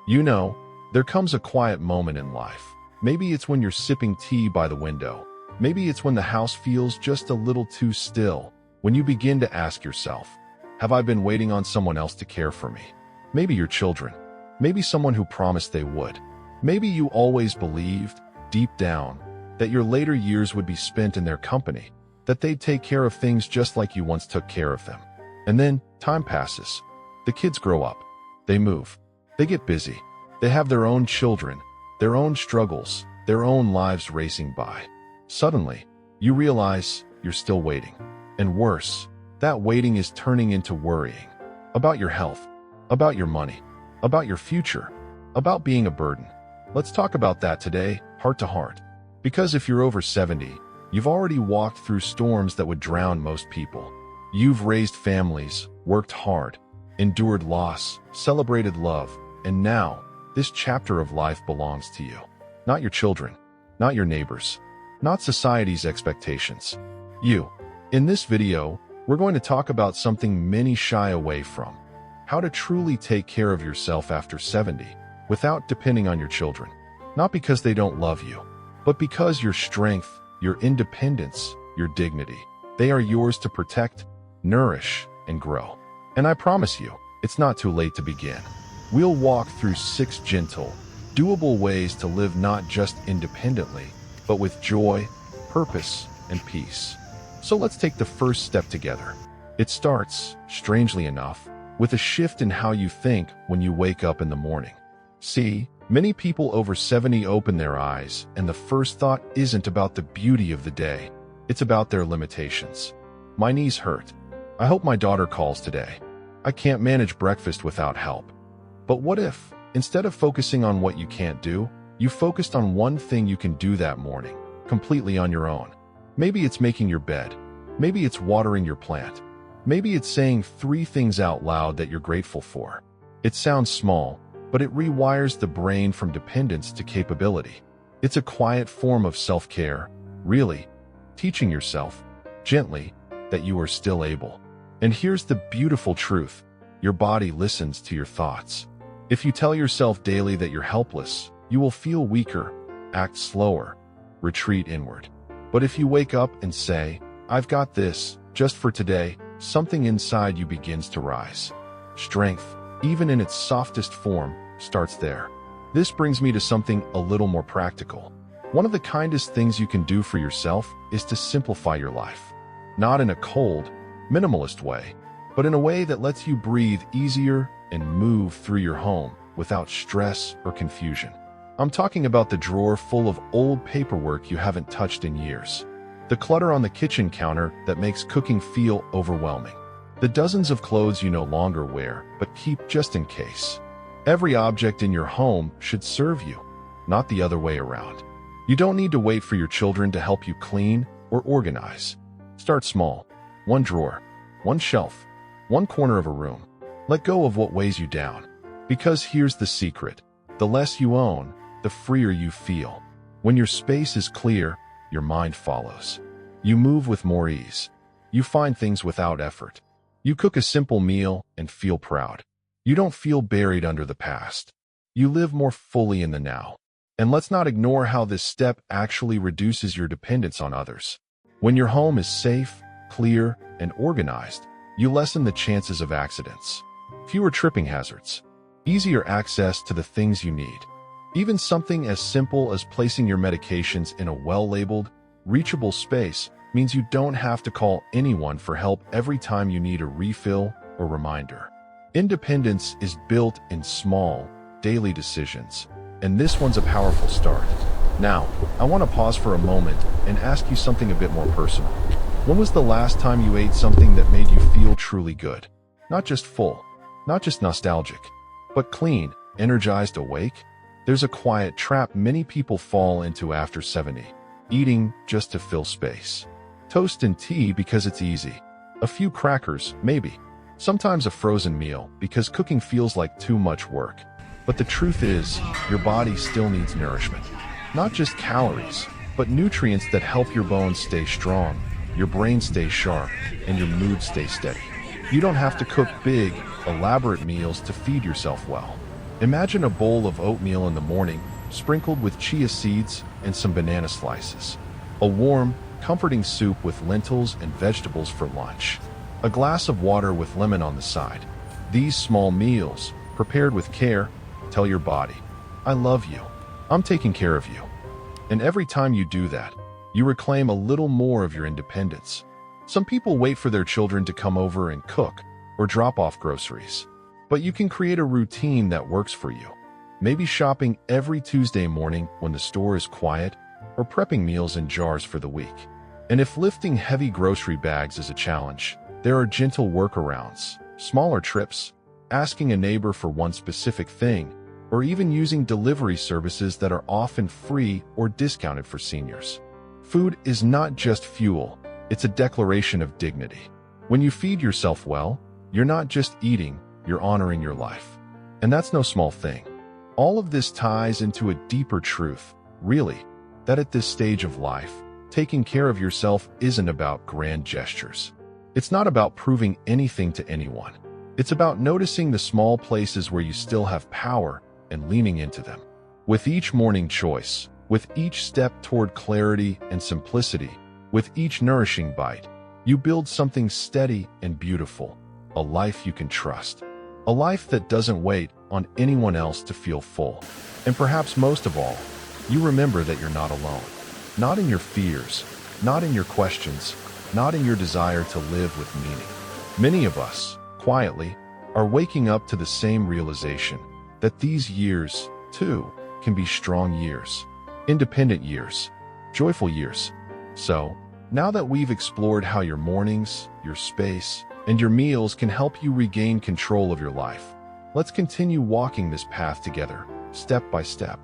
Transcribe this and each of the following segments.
You know, there comes a quiet moment in life. Maybe it's when you're sipping tea by the window. Maybe it's when the house feels just a little too still. When you begin to ask yourself, have I been waiting on someone else to care for me? Maybe your children. Maybe someone who promised they would. Maybe you always believed, deep down, that your later years would be spent in their company, that they'd take care of things just like you once took care of them. And then, time passes. The kids grow up. They move. They get busy. They have their own children, their own struggles, their own lives racing by. Suddenly, you realize you're still waiting. And worse, that waiting is turning into worrying. About your health, about your money, about your future, about being a burden. Let's talk about that today, heart to heart. Because if you're over 70, you've already walked through storms that would drown most people. You've raised families, worked hard, endured loss, celebrated love, and now, this chapter of life belongs to you. Not your children, not your neighbors, not society's expectations. You. In this video, we're going to talk about something many shy away from. How to truly take care of yourself after 70, without depending on your children. Not because they don't love you, but because your strength, your independence, your dignity, they are yours to protect, nourish, and grow. And I promise you, it's not too late to begin. We'll walk through 6 gentle, doable ways to live not just independently, but with joy, purpose, and peace. So let's take the first step together. It starts, strangely enough, with a shift in how you think when you wake up in the morning. See, many people over 70 open their eyes, and the first thought isn't about the beauty of the day. It's about their limitations. My knees hurt. I hope my daughter calls today. I can't manage breakfast without help. But what if, instead of focusing on what you can't do, you focused on one thing you can do that morning, completely on your own? Maybe it's making your bed. Maybe it's watering your plant. Maybe it's saying 3 things out loud that you're grateful for. It sounds small, but it rewires the brain from dependence to capability. It's a quiet form of self-care, really, teaching yourself, gently, that you are still able. And here's the beautiful truth. Your body listens to your thoughts. If you tell yourself daily that you're helpless, you will feel weaker, act slower, retreat inward. But if you wake up and say, I've got this, just for today, something inside you begins to rise. Strength, even in its softest form, starts there. This brings me to something a little more practical. One of the kindest things you can do for yourself is to simplify your life. Not in a cold, minimalist way, but in a way that lets you breathe easier and move through your home without stress or confusion. I'm talking about the drawer full of old paperwork you haven't touched in years. The clutter on the kitchen counter that makes cooking feel overwhelming. The dozens of clothes you no longer wear, but keep just in case. Every object in your home should serve you, not the other way around. You don't need to wait for your children to help you clean or organize. Start small. 1 drawer, 1 shelf, 1 corner of a room. Let go of what weighs you down. Because here's the secret. The less you own, the freer you feel. When your space is clear, your mind follows. You move with more ease. You find things without effort. You cook a simple meal and feel proud. You don't feel buried under the past. You live more fully in the now. And let's not ignore how this step actually reduces your dependence on others. When your home is safe, clear, and organized, you lessen the chances of accidents. Fewer tripping hazards. Easier access to the things you need. Even something as simple as placing your medications in a well-labeled, reachable space means you don't have to call anyone for help every time you need a refill or reminder. Independence is built in small, daily decisions, and this one's a powerful start. Now, I want to pause for a moment and ask you something a bit more personal. When was the last time you ate something that made you feel truly good? Not just full, not just nostalgic, but clean, energized, awake? There's a quiet trap many people fall into after 70. Eating just to fill space. Toast and tea because it's easy. A few crackers, maybe. Sometimes a frozen meal because cooking feels like too much work. But the truth is, your body still needs nourishment. Not just calories, but nutrients that help your bones stay strong, your brain stay sharp, and your mood stay steady. You don't have to cook big, elaborate meals to feed yourself well. Imagine a bowl of oatmeal in the morning, sprinkled with chia seeds and some banana slices. A warm, comforting soup with lentils and vegetables for lunch. A glass of water with lemon on the side. These small meals, prepared with care, tell your body, I love you. I'm taking care of you. And every time you do that, you reclaim a little more of your independence. Some people wait for their children to come over and cook or drop off groceries. But you can create a routine that works for you. Maybe shopping every Tuesday morning when the store is quiet, or prepping meals in jars for the week. And if lifting heavy grocery bags is a challenge, there are gentle workarounds, smaller trips, asking a neighbor for one specific thing, or even using delivery services that are often free or discounted for seniors. Food is not just fuel, it's a declaration of dignity. When you feed yourself well, you're not just eating, you're honoring your life. And that's no small thing. All of this ties into a deeper truth, really, that at this stage of life, taking care of yourself isn't about grand gestures. It's not about proving anything to anyone. It's about noticing the small places where you still have power and leaning into them. With each morning choice, with each step toward clarity and simplicity, with each nourishing bite, you build something steady and beautiful, a life you can trust. A life that doesn't wait on anyone else to feel full. And perhaps most of all, you remember that you're not alone. Not in your fears, not in your questions, not in your desire to live with meaning. Many of us, quietly, are waking up to the same realization that these years, too, can be strong years, independent years, joyful years. So, now that we've explored how your mornings, your space, and your meals can help you regain control of your life, let's continue walking this path together, step by step.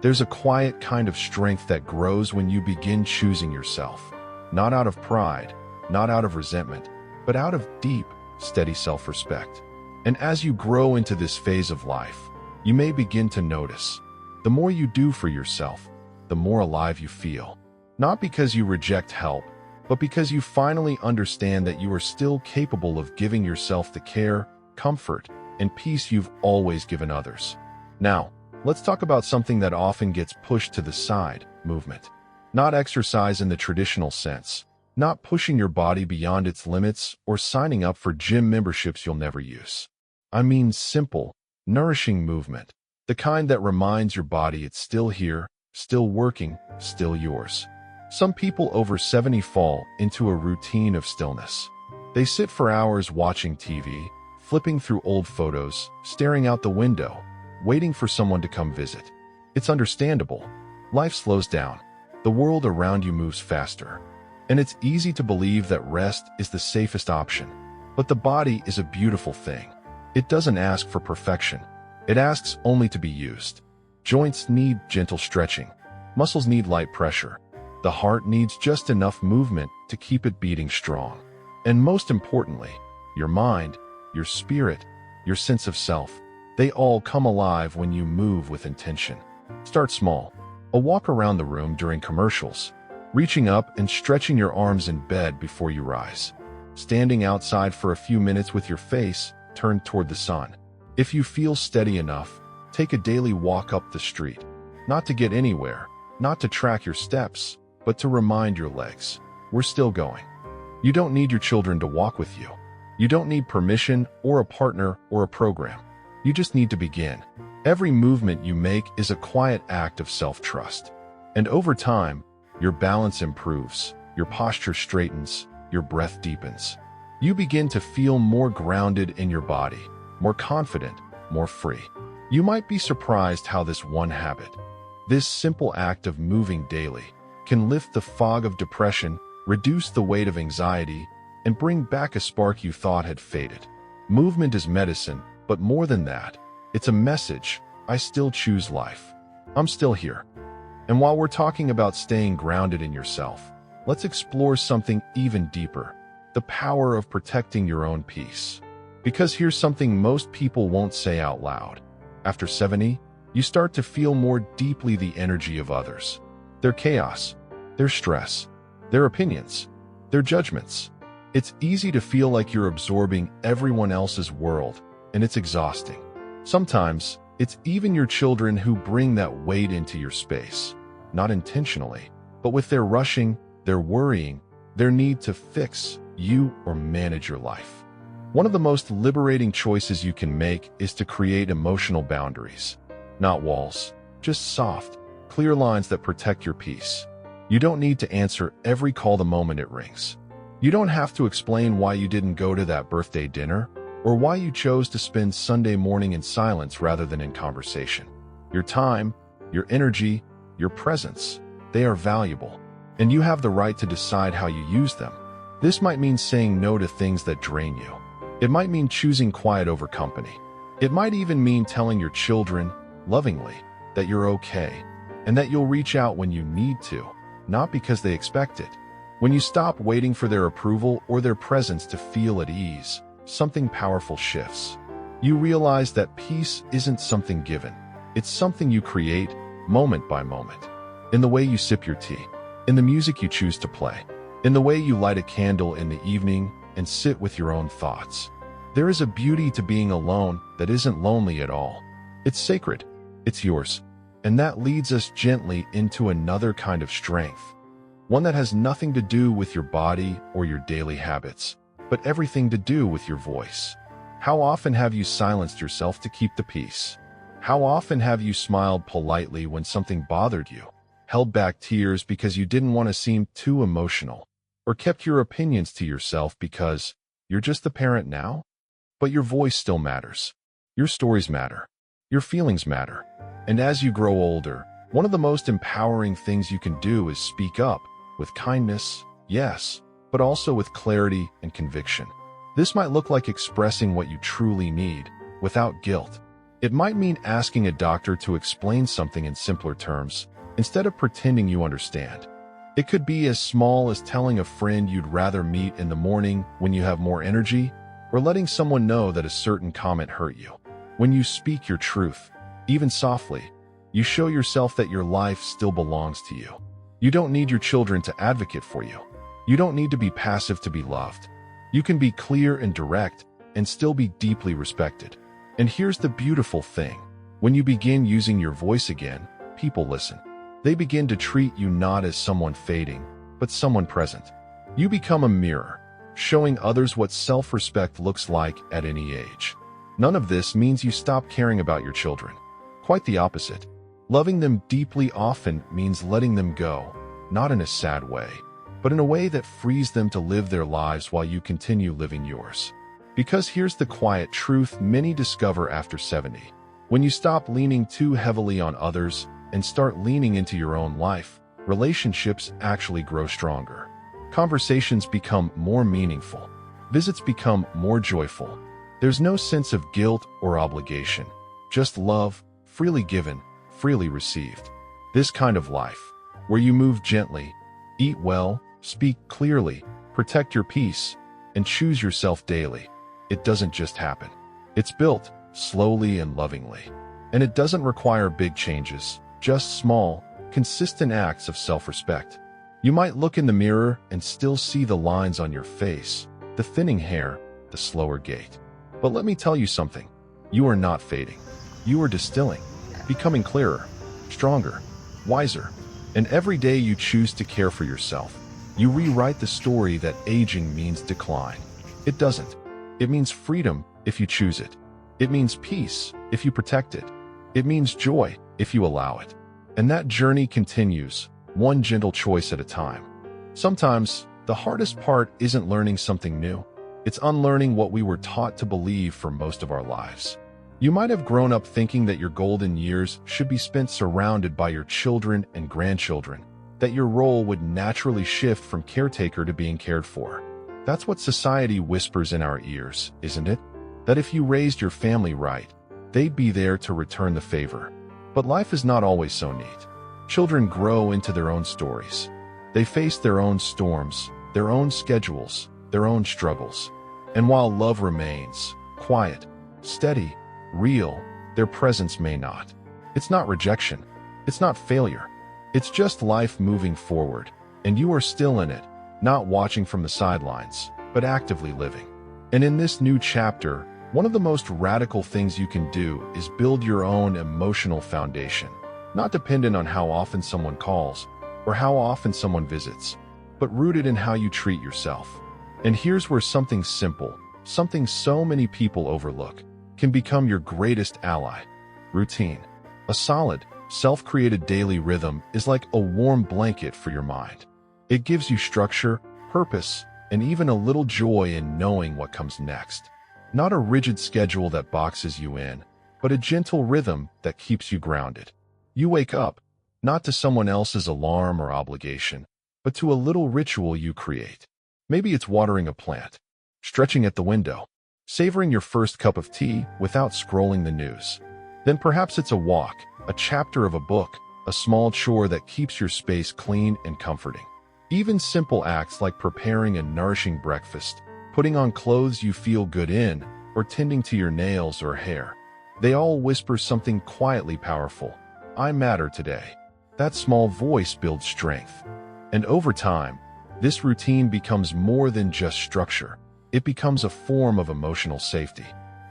There's a quiet kind of strength that grows when you begin choosing yourself, not out of pride, not out of resentment, but out of deep, steady self-respect. And as you grow into this phase of life, you may begin to notice, the more you do for yourself, the more alive you feel. Not because you reject help, but because you finally understand that you are still capable of giving yourself the care, comfort, and peace you've always given others. Now, let's talk about something that often gets pushed to the side, movement. Not exercise in the traditional sense, not pushing your body beyond its limits or signing up for gym memberships you'll never use. I mean simple, nourishing movement, the kind that reminds your body it's still here, still working, still yours. Some people over 70 fall into a routine of stillness. They sit for hours watching TV, flipping through old photos, staring out the window, waiting for someone to come visit. It's understandable. Life slows down. The world around you moves faster. And it's easy to believe that rest is the safest option. But the body is a beautiful thing. It doesn't ask for perfection. It asks only to be used. Joints need gentle stretching. Muscles need light pressure. The heart needs just enough movement to keep it beating strong. And most importantly, your mind, your spirit, your sense of self, they all come alive when you move with intention. Start small. A walk around the room during commercials. Reaching up and stretching your arms in bed before you rise. Standing outside for a few minutes with your face turned toward the sun. If you feel steady enough, take a daily walk up the street. Not to get anywhere, not to track your steps, but to remind your legs, we're still going. You don't need your children to walk with you. You don't need permission or a partner or a program. You just need to begin. Every movement you make is a quiet act of self-trust. And over time, your balance improves, your posture straightens, your breath deepens. You begin to feel more grounded in your body, more confident, more free. You might be surprised how this one habit, this simple act of moving daily, can lift the fog of depression, reduce the weight of anxiety, and bring back a spark you thought had faded. Movement is medicine, but more than that, it's a message. I still choose life. I'm still here. And while we're talking about staying grounded in yourself, let's explore something even deeper, the power of protecting your own peace. Because here's something most people won't say out loud. After 70, you start to feel more deeply the energy of others. Their chaos, their stress, their opinions, their judgments. It's easy to feel like you're absorbing everyone else's world, and it's exhausting. Sometimes, It's even your children who bring that weight into your space, not intentionally, but with their rushing, their worrying, their need to fix you or manage your life. One of the most liberating choices you can make is to create emotional boundaries. Not walls, just soft, clear lines that protect your peace. You don't need to answer every call the moment it rings. You don't have to explain why you didn't go to that birthday dinner or why you chose to spend Sunday morning in silence rather than in conversation. Your time, your energy, your presence, they are valuable, and you have the right to decide how you use them. This might mean saying no to things that drain you. It might mean choosing quiet over company. It might even mean telling your children, lovingly, that you're okay, and that you'll reach out when you need to, not because they expect it. When you stop waiting for their approval or their presence to feel at ease, something powerful shifts. You realize that peace isn't something given. It's something you create, moment by moment. In the way you sip your tea, in the music you choose to play, in the way you light a candle in the evening and sit with your own thoughts. There is a beauty to being alone that isn't lonely at all. It's sacred. It's yours. And that leads us gently into another kind of strength. One that has nothing to do with your body or your daily habits, but everything to do with your voice. How often have you silenced yourself to keep the peace? How often have you smiled politely when something bothered you, held back tears because you didn't want to seem too emotional, or kept your opinions to yourself because you're just the parent now? But your voice still matters. Your stories matter. Your feelings matter. And as you grow older, one of the most empowering things you can do is speak up with kindness, yes, but also with clarity and conviction. This might look like expressing what you truly need without guilt. It might mean asking a doctor to explain something in simpler terms instead of pretending you understand. It could be as small as telling a friend you'd rather meet in the morning when you have more energy, or letting someone know that a certain comment hurt you. When you speak your truth, even softly, you show yourself that your life still belongs to you. You don't need your children to advocate for you. You don't need to be passive to be loved. You can be clear and direct and still be deeply respected. And here's the beautiful thing. When you begin using your voice again, people listen. They begin to treat you not as someone fading, but someone present. You become a mirror, showing others what self-respect looks like at any age. None of this means you stop caring about your children. Quite the opposite. Loving them deeply often means letting them go, not in a sad way, but in a way that frees them to live their lives while you continue living yours. Because here's the quiet truth many discover after 70. When you stop leaning too heavily on others and start leaning into your own life, relationships actually grow stronger. Conversations become more meaningful. Visits become more joyful. There's no sense of guilt or obligation, just love, freely given, freely received. This kind of life, where you move gently, eat well, speak clearly, protect your peace, and choose yourself daily, it doesn't just happen. It's built, slowly and lovingly. And it doesn't require big changes, just small, consistent acts of self-respect. You might look in the mirror and still see the lines on your face, the thinning hair, the slower gait. But let me tell you something. You are not fading. You are distilling, becoming clearer, stronger, wiser. And every day you choose to care for yourself, you rewrite the story that aging means decline. It doesn't. It means freedom if you choose it. It means peace if you protect it. It means joy if you allow it. And that journey continues, one gentle choice at a time. Sometimes, the hardest part isn't learning something new. It's unlearning what we were taught to believe for most of our lives. You might have grown up thinking that your golden years should be spent surrounded by your children and grandchildren, that your role would naturally shift from caretaker to being cared for. That's what society whispers in our ears, isn't it? That if you raised your family right, they'd be there to return the favor. But life is not always so neat. Children grow into their own stories. They face their own storms, their own schedules, their own struggles. And while love remains, quiet, steady, real, their presence may not. It's not rejection. It's not failure. It's just life moving forward, and you are still in it, not watching from the sidelines, but actively living. And in this new chapter, One of the most radical things you can do is build your own emotional foundation, not dependent on how often someone calls or how often someone visits, but rooted in how you treat yourself. And here's where something simple, something so many people overlook, can become your greatest ally: routine. A solid, self-created daily rhythm is like a warm blanket for your mind. It gives you structure, purpose, and even a little joy in knowing what comes next. Not a rigid schedule that boxes you in, but a gentle rhythm that keeps you grounded. You wake up, not to someone else's alarm or obligation, but to a little ritual you create. Maybe it's watering a plant, stretching at the window, savoring your first cup of tea without scrolling the news. Then perhaps it's a walk, a chapter of a book, a small chore that keeps your space clean and comforting. Even simple acts like preparing a nourishing breakfast, putting on clothes you feel good in, or tending to your nails or hair. They all whisper something quietly powerful: I matter today. That small voice builds strength. And over time, this routine becomes more than just structure. It becomes a form of emotional safety.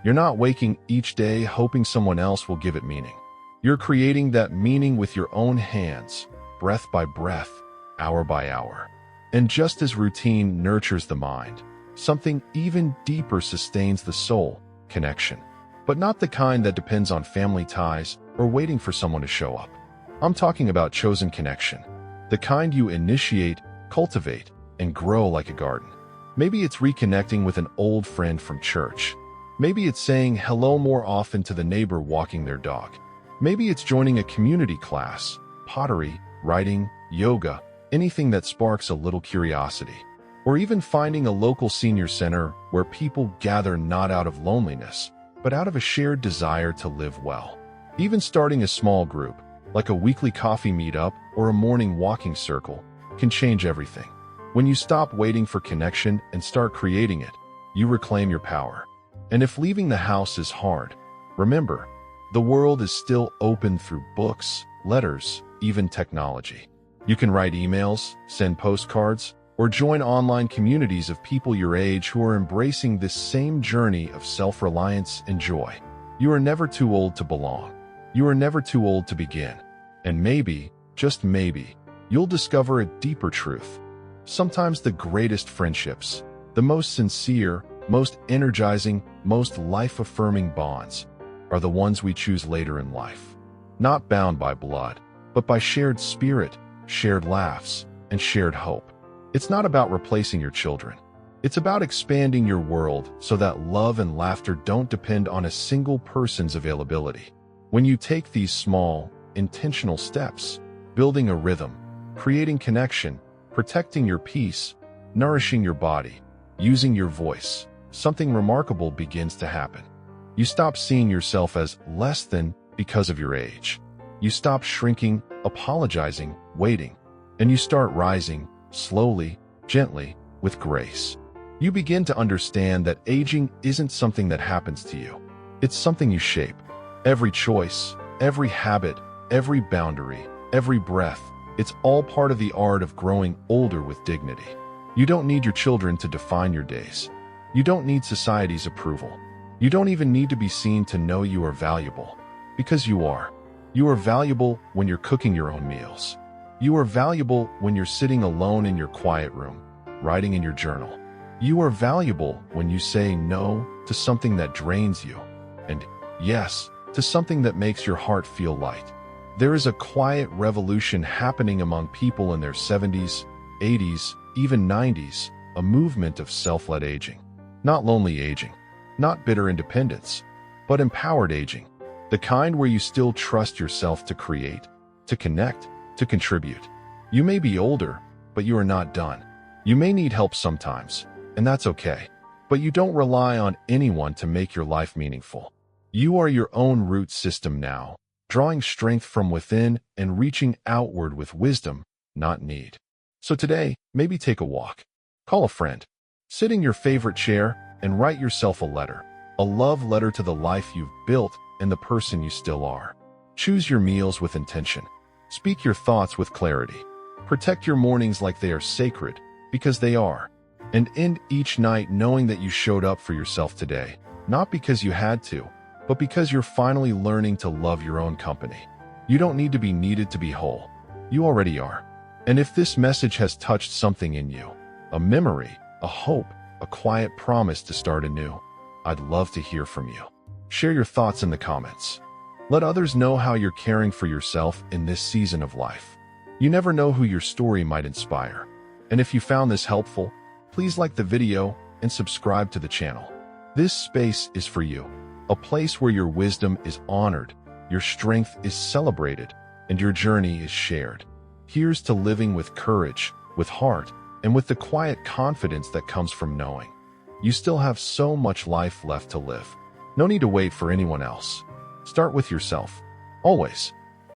You're not waking each day hoping someone else will give it meaning. You're creating that meaning with your own hands, breath by breath, hour by hour. And just as routine nurtures the mind, something even deeper sustains the soul: connection. But not the kind that depends on family ties or waiting for someone to show up. I'm talking about chosen connection, the kind you initiate, cultivate, and grow like a garden. Maybe it's reconnecting with an old friend from church. Maybe it's saying hello more often to the neighbor walking their dog. Maybe it's joining a community class, pottery, writing, yoga, anything that sparks a little curiosity. Or even finding a local senior center where people gather not out of loneliness, but out of a shared desire to live well. Even starting a small group, like a weekly coffee meetup or a morning walking circle, can change everything. When you stop waiting for connection and start creating it, you reclaim your power. And if leaving the house is hard, remember, the world is still open through books, letters, even technology. You can write emails, send postcards, or join online communities of people your age who are embracing this same journey of self-reliance and joy. You are never too old to belong. You are never too old to begin. And maybe, just maybe, you'll discover a deeper truth. Sometimes the greatest friendships, the most sincere, most energizing, most life-affirming bonds, are the ones we choose later in life. Not bound by blood, but by shared spirit, shared laughs, and shared hope. It's not about replacing your children. It's about expanding your world so that love and laughter don't depend on a single person's availability. When you take these small, intentional steps, building a rhythm, creating connection, protecting your peace, nourishing your body, using your voice, something remarkable begins to happen. You stop seeing yourself as less than because of your age. You stop shrinking, apologizing, waiting, and you start rising, slowly, gently, with grace. You begin to understand that aging isn't something that happens to you. It's something you shape. Every choice, every habit, every boundary, every breath, it's all part of the art of growing older with dignity. You don't need your children to define your days. You don't need society's approval. You don't even need to be seen to know you are valuable. Because you are. You are valuable when you're cooking your own meals. You are valuable when you're sitting alone in your quiet room, writing in your journal. You are valuable when you say no to something that drains you, and yes to something that makes your heart feel light. There is a quiet revolution happening among people in their 70s, 80s, even 90s, a movement of self-led aging. Not lonely aging, not bitter independence, but empowered aging. The kind where you still trust yourself to create, to connect, to contribute. You may be older, but you are not done. You may need help sometimes, and that's okay. But you don't rely on anyone to make your life meaningful. You are your own root system now, drawing strength from within and reaching outward with wisdom, not need. So today, maybe take a walk. Call a friend. Sit in your favorite chair and write yourself a letter. A love letter to the life you've built and the person you still are. Choose your meals with intention. Speak your thoughts with clarity. Protect your mornings like they are sacred, because they are. And end each night knowing that you showed up for yourself today, not because you had to, but because you're finally learning to love your own company. You don't need to be needed to be whole. You already are. And if this message has touched something in you, a memory, a hope, a quiet promise to start anew, I'd love to hear from you. Share your thoughts in the comments. Let others know how you're caring for yourself in this season of life. You never know who your story might inspire. And if you found this helpful, please like the video and subscribe to the channel. This space is for you, a place where your wisdom is honored, your strength is celebrated, and your journey is shared. Here's to living with courage, with heart, and with the quiet confidence that comes from knowing you still have so much life left to live. No need to wait for anyone else. Start with yourself. Always.